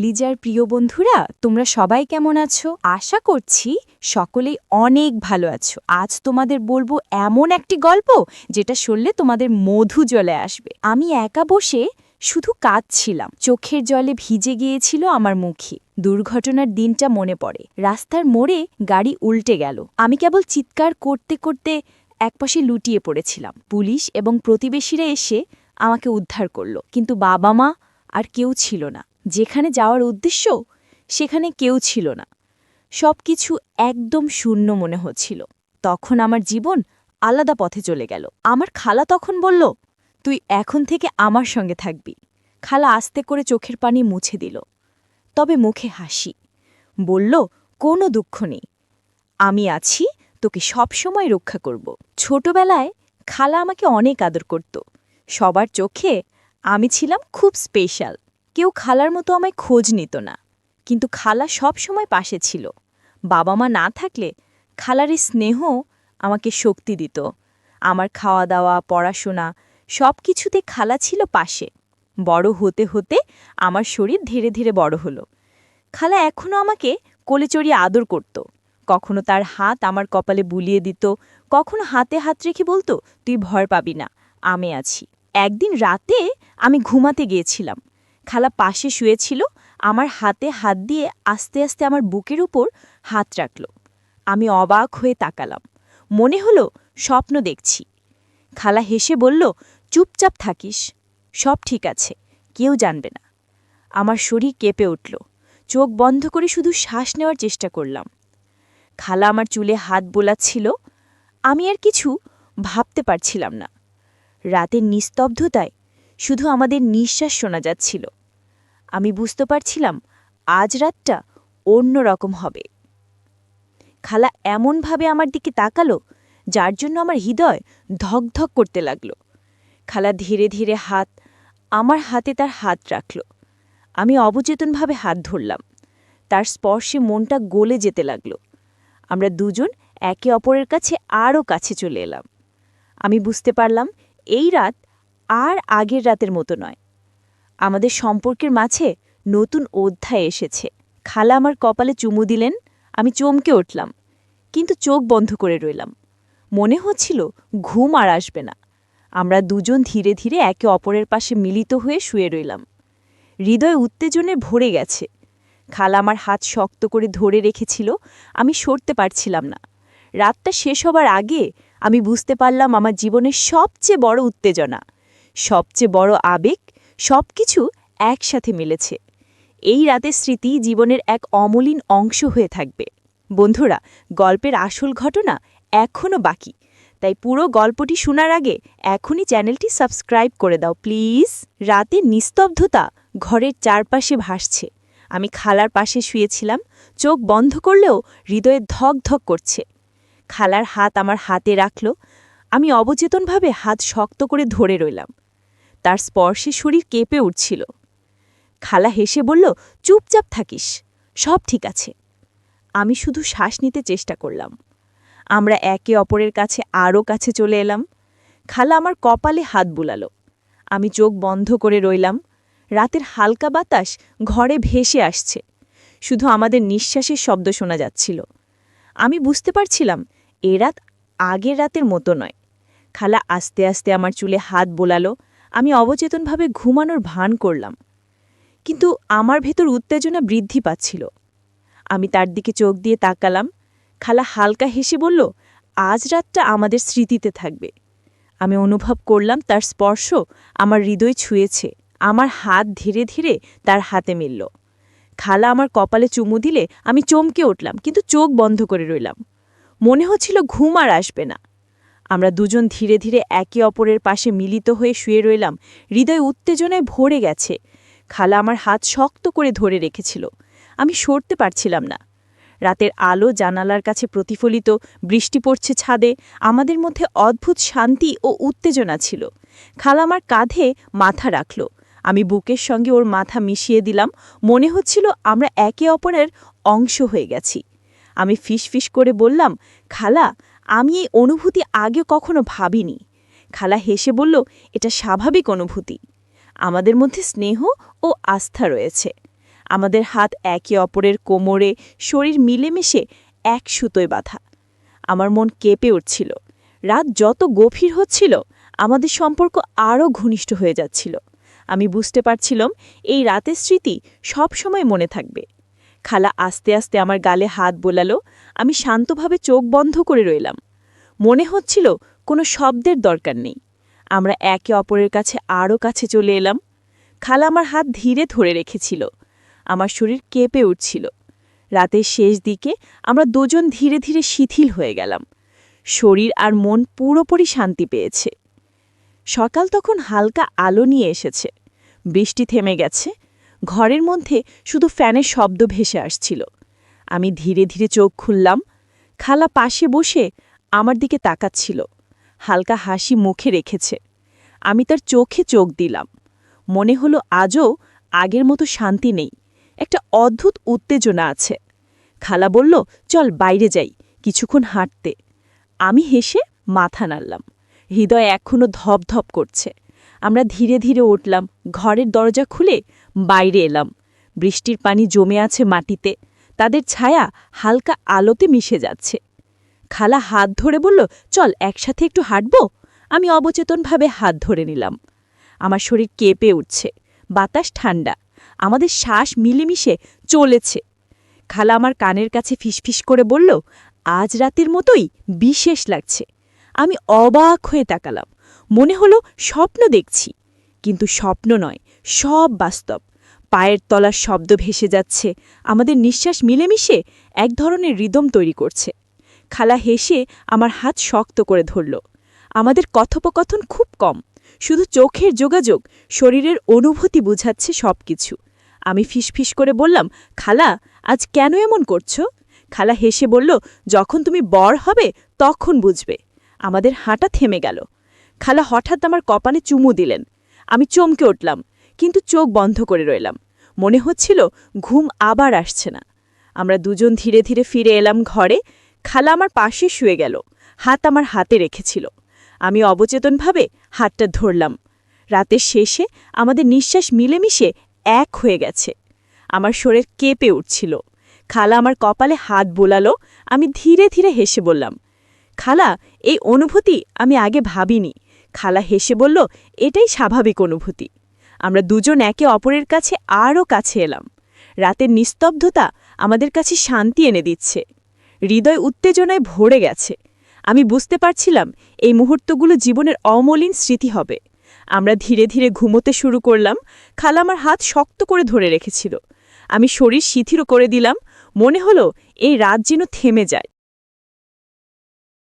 লিজার প্রিয় বন্ধুরা, তোমরা সবাই কেমন আছো? আশা করছি সকলেই অনেক ভালো আছো। আজ তোমাদের বলবো এমন একটি গল্প যেটা শুনলে তোমাদের মধু জলে আসবে। আমি একা বসে শুধু কাঁদছিলাম। চোখের জলে ভিজে গিয়েছিল আমার মুখে। দুর্ঘটনার দিনটা মনে পড়ে। রাস্তার মোড়ে গাড়ি উল্টে গেল। আমি কেবল চিৎকার করতে করতে একপাশে লুটিয়ে পড়েছিলাম। পুলিশ এবং প্রতিবেশীরা এসে আমাকে উদ্ধার করল, কিন্তু বাবা মা আর কেউ ছিল না। যেখানে যাওয়ার উদ্দেশ্য সেখানে কেউ ছিল না। সবকিছু একদম শূন্য মনে হচ্ছিল। তখন আমার জীবন আলাদা পথে চলে গেল। আমার খালা তখন বলল, তুই এখন থেকে আমার সঙ্গে থাকবি। খালা আস্তে করে চোখের পানি মুছে দিল, তবে মুখে হাসি। বলল, কোনো দুঃখ নেই, আমি আছি, তোকে সবসময় রক্ষা করব। ছোটবেলায় খালা আমাকে অনেক আদর করত। সবার চোখে আমি ছিলাম খুব স্পেশাল। কেউ খালার মতো আমায় খোঁজ নিত না, কিন্তু খালা সব সময় পাশে ছিল। বাবা মা না থাকলে খালার এই স্নেহ আমাকে শক্তি দিত। আমার খাওয়া দাওয়া, পড়াশোনা সব কিছুতে খালা ছিল পাশে। বড় হতে হতে আমার শরীর ধীরে ধীরে বড় হলো। খালা এখনও আমাকে কোলে চড়িয়ে আদর করত। কখনো তার হাত আমার কপালে বুলিয়ে দিত, কখনো হাতে হাত রেখে বলতো, তুই ভয় পাবি না, আমি আছি। একদিন রাতে আমি ঘুমাতে গিয়েছিলাম। খালা পাশে শুয়েছিল, আমার হাতে হাত দিয়ে আস্তে আস্তে আমার বুকের উপর হাত রাখল। আমি অবাক হয়ে তাকালাম। মনে হলো স্বপ্ন দেখছি। খালা হেসে বলল, চুপচাপ থাকিস, সব ঠিক আছে, কেউ জানবে না। আমার শরীর কেঁপে উঠল। চোখ বন্ধ করে শুধু শ্বাস নেওয়ার চেষ্টা করলাম। খালা আমার চুলে হাত বোলাচ্ছিল। আমি আর কিছু ভাবতে পারছিলাম না। রাতের নিস্তব্ধতায় শুধু আমাদের নিঃশ্বাস শোনা যাচ্ছিল। আমি বুঝতে পারছিলাম আজ রাতটা অন্য রকম হবে। খালা এমনভাবে আমার দিকে তাকালো যার জন্য আমার হৃদয় ধকধক করতে লাগল। খালা ধীরে ধীরে আমার হাতে তার হাত রাখল। আমি অবচেতনভাবে হাত ধরলাম। তার স্পর্শে মনটা গলে যেতে লাগল। আমরা দুজন একে অপরের কাছে আরও কাছে চলে এলাম। আমি বুঝতে পারলাম এই রাত আর আগের রাতের মতো নয়। আমাদের সম্পর্কের মাঝে নতুন অধ্যায় এসেছে। খালা আমার কপালে চুমু দিলেন। আমি চমকে উঠলাম, কিন্তু চোখ বন্ধ করে রইলাম। মনে হচ্ছিল ঘুম আর আসবে না। আমরা দুজন ধীরে ধীরে একে অপরের পাশে মিলিত হয়ে শুয়ে রইলাম। হৃদয় উত্তেজনে ভরে গেছে। খালা আমার হাত শক্ত করে ধরে রেখেছিল, আমি সরতে পারছিলাম না। রাতটা শেষ হবার আগে আমি বুঝতে পারলাম আমার জীবনের সবচেয়ে বড় উত্তেজনা, সবচেয়ে বড় আবেগ সবকিছু একসাথে মিলেছে। এই রাতের স্মৃতি জীবনের এক অমলিন অংশ হয়ে থাকবে। বন্ধুরা, গল্পের আসল ঘটনা এখনও বাকি, তাই পুরো গল্পটি শোনার আগে এখনই চ্যানেলটি সাবস্ক্রাইব করে দাও প্লিজ। রাতের নিস্তব্ধতা ঘরের চারপাশে ভাসছে। আমি খালার পাশে শুয়েছিলাম, চোখ বন্ধ করলেও হৃদয়ে ধক ধক করছে। খালার হাত আমার হাতে রাখল। আমি অবচেতনভাবে হাত শক্ত করে ধরে রইলাম। তার স্পর্শে শরীর কেঁপে উঠছিল। খালা হেসে বলল, চুপচাপ থাকিস, সব ঠিক আছে। আমি শুধু শ্বাস নিতে চেষ্টা করলাম। আমরা একে অপরের কাছে আরও কাছে চলে এলাম। খালা আমার কপালে হাত বুলালো। আমি চোখ বন্ধ করে রইলাম। রাতের হালকা বাতাস ঘরে ভেসে আসছে। শুধু আমাদের নিঃশ্বাসের শব্দ শোনা যাচ্ছিল। আমি বুঝতে পারছিলাম এ রাত আগের রাতের মতো নয়। খালা আস্তে আস্তে আমার চুলে হাত বোলালো। আমি অবচেতনভাবে ঘুমানোর ভান করলাম, কিন্তু আমার ভেতর উত্তেজনা বৃদ্ধি পাচ্ছিল। আমি তার দিকে চোখ দিয়ে তাকালাম। খালা হালকা হেসে বলল, আজ রাতটা আমাদের স্মৃতিতে থাকবে। আমি অনুভব করলাম তার স্পর্শ আমার হৃদয় ছুঁয়েছে। আমার হাত ধীরে ধীরে তার হাতে মিলল। খালা আমার কপালে চুমু দিলে আমি চমকে উঠলাম, কিন্তু চোখ বন্ধ করে রইলাম। মনে হচ্ছিল ঘুম আর আসবে না। আমরা দুজন ধীরে ধীরে একে অপরের পাশে মিলিত হয়ে শুয়ে রইলাম। হৃদয় উত্তেজনায় ভরে গেছে। খালা আমার হাত শক্ত করে ধরে রেখেছিল। আমি সরতে পারছিলাম না। রাতের আলো জানালার কাছে প্রতিফলিত, বৃষ্টি পড়ছে ছাদে। আমাদের মধ্যে অদ্ভুত শান্তি ও উত্তেজনা ছিল। খালা আমার কাঁধে মাথা রাখল। আমি বুকের সঙ্গে ওর মাথা মিশিয়ে দিলাম। মনে হচ্ছিল আমরা একে অপরের অংশ হয়ে গেছি। আমি ফিসফিস করে বললাম, খালা, আমি এই অনুভূতি আগে কখনো ভাবিনি। খালা হেসে বলল, এটা স্বাভাবিক অনুভূতি। আমাদের মধ্যে স্নেহ ও আস্থা রয়েছে। আমাদের হাত একে অপরের কোমরে, শরীর মিলেমিশে এক সুতোয় বাঁধা। আমার মন কেঁপে উঠছিল। রাত যত গভীর হচ্ছিল, আমাদের সম্পর্ক আরও ঘনিষ্ঠ হয়ে যাচ্ছিল। আমি বুঝতে পারছিলাম এই রাতের স্মৃতি সবসময় মনে থাকবে। খালা আস্তে আস্তে আমার গালে হাত বোলালো। আমি শান্তভাবে চোখ বন্ধ করে রইলাম। মনে হচ্ছিল কোনো শব্দের দরকার নেই। আমরা একে অপরের কাছে আরও কাছে চলে এলাম। খালা আমার হাত ধীরে ধরে রেখেছিল। আমার শরীর কেঁপে উঠছিল। রাতের শেষ দিকে আমরা দুজন ধীরে ধীরে শিথিল হয়ে গেলাম। শরীর আর মন পুরোপুরি শান্তি পেয়েছে। সকাল তখন হালকা আলো নিয়ে এসেছে। বৃষ্টি থেমে গেছে। ঘরের মধ্যে শুধু ফ্যানের শব্দ ভেসে আসছিল। আমি ধীরে ধীরে চোখ খুললাম। খালা পাশে বসে আমার দিকে তাকাচ্ছিল। হালকা হাসি মুখে রেখেছে। আমি তার চোখে চোখ দিলাম। মনে হলো আজও আগের মতো শান্তি নেই, একটা অদ্ভুত উত্তেজনা আছে। খালা বলল, চল বাইরে যাই, কিছুক্ষণ হাঁটতে। আমি হেসে মাথা নাড়লাম। হৃদয় এখনো ধপধপ করছে। আমরা ধীরে ধীরে উঠলাম। ঘরের দরজা খুলে বাইরে এলাম। বৃষ্টির পানি জমে আছে মাটিতে। তাদের ছায়া হালকা আলোতে মিশে যাচ্ছে। খালা হাত ধরে বলল, চল একসাথে একটু হাঁটব। আমি অবচেতনভাবে হাত ধরে নিলাম। আমার শরীর কেঁপে উঠছে। বাতাস ঠান্ডা। আমাদের শ্বাস মিলেমিশে চলেছে। খালা আমার কানের কাছে ফিসফিস করে বলল, আজ রাতের মতোই বিশেষ লাগছে। আমি অবাক হয়ে তাকালাম। মনে হলো স্বপ্ন দেখছি, কিন্তু স্বপ্ন নয়, সব বাস্তব। পায়ের তলার শব্দ ভেসে যাচ্ছে। আমাদের নিঃশ্বাস মিলেমিশে এক ধরনের রিদম তৈরি করছে। খালা হেসে আমার হাত শক্ত করে ধরল। আমাদের কথোপকথন খুব কম, শুধু চোখের যোগাযোগ, শরীরের অনুভূতি বুঝাচ্ছে সবকিছু। আমি ফিসফিস করে বললাম, খালা, আজ কেন এমন করছো? খালা হেসে বলল, যখন তুমি বড় হবে তখন বুঝবে। আমাদের হাঁটা থেমে গেল। খালা হঠাৎ আমার কপালে চুমু দিলেন। আমি চমকে উঠলাম, কিন্তু চোখ বন্ধ করে রইলাম। মনে হচ্ছিল ঘুম আবার আসছে না। আমরা দুজন ধীরে ধীরে ফিরে এলাম ঘরে। খালা আমার পাশে শুয়ে গেল, হাত আমার হাতে রেখেছিল। আমি অবচেতনভাবে হাতটা ধরলাম। রাতের শেষে আমাদের নিঃশ্বাস মিলেমিশে এক হয়ে গেছে। আমার শরীর কেঁপে উঠছিল। খালা আমার কপালে হাত বোলালো। আমি ধীরে ধীরে হেসে বললাম, খালা, এই অনুভূতি আমি আগে ভাবিনি। খালা হেসে বলল, এটাই স্বাভাবিক অনুভূতি। আমরা দুজন একে অপরের কাছে আরও কাছে এলাম। রাতের নিস্তব্ধতা আমাদের কাছে শান্তি এনে দিচ্ছে। হৃদয় উত্তেজনায় ভরে গেছে। আমি বুঝতে পারছিলাম এই মুহূর্তগুলো জীবনের অমলিন স্মৃতি হবে। আমরা ধীরে ধীরে ঘুমোতে শুরু করলাম। খালা আমার হাত শক্ত করে ধরে রেখেছিল। আমি শরীর শিথিল করে দিলাম। মনে হলো এই রাত যেন থেমে যায়।